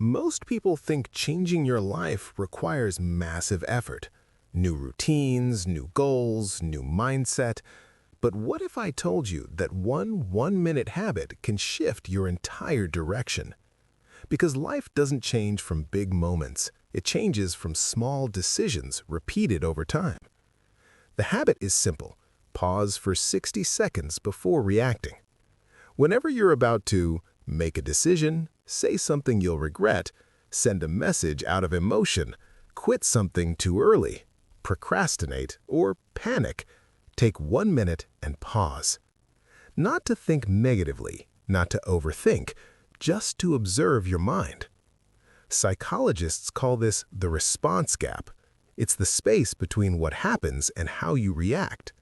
Most people think changing your life requires massive effort. New routines, new goals, new mindset. But what if I told you that one-minute habit can shift your entire direction? Because life doesn't change from big moments. It changes from small decisions repeated over time. The habit is simple. Pause for 60 seconds before reacting. Whenever you're about to make a decision, say something you'll regret, send a message out of emotion, quit something too early, procrastinate, or panic, take 1 minute and pause. Not to think negatively, not to overthink, just to observe your mind. Psychologists call this the response gap. It's the space between what happens and how you react.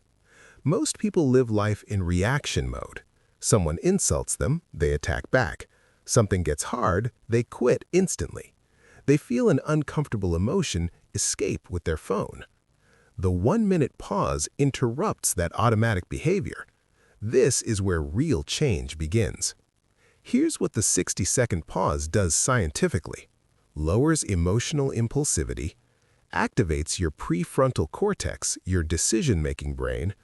Most people live life in reaction mode. Someone insults them, they attack back. Something gets hard, they quit instantly. They feel an uncomfortable emotion, escape with their phone. The 1-minute pause interrupts that automatic behavior. This is where real change begins. Here's what the 60-second pause does scientifically. Lowers emotional impulsivity, activates your prefrontal cortex, your decision-making brain,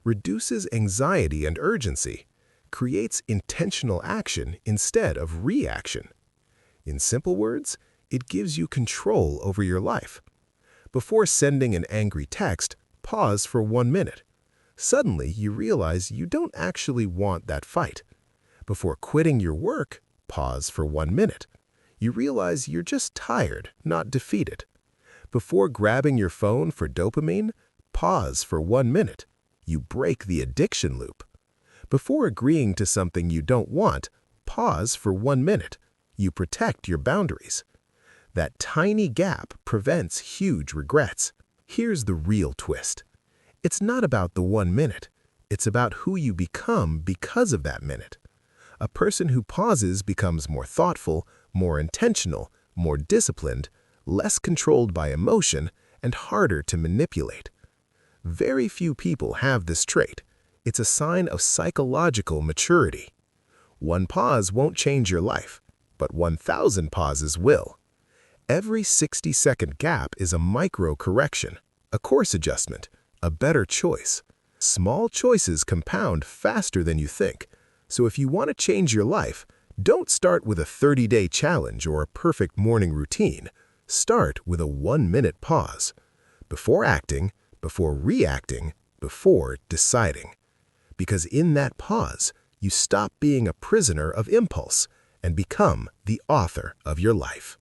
reduces anxiety and urgency, creates intentional action instead of reaction. In simple words, it gives you control over your life. Before sending an angry text, pause for 1 minute. Suddenly, you realize you don't actually want that fight. Before quitting your work, pause for 1 minute. You realize you're just tired, not defeated. Before grabbing your phone for dopamine, pause for 1 minute. You break the addiction loop. Before agreeing to something you don't want, pause for 1 minute. You protect your boundaries. That tiny gap prevents huge regrets. Here's the real twist. It's not about the 1 minute. It's about who you become because of that minute. A person who pauses becomes more thoughtful, more intentional, more disciplined, less controlled by emotion, and harder to manipulate. Very few people have this trait. It's a sign of psychological maturity. One pause won't change your life, but 1,000 pauses will. Every 60-second gap is a micro-correction, a course adjustment, a better choice. Small choices compound faster than you think. So if you want to change your life, don't start with a 30-day challenge or a perfect morning routine. Start with a 1-minute pause. Before acting, before reacting, before deciding. Because in that pause, you stop being a prisoner of impulse and become the author of your life.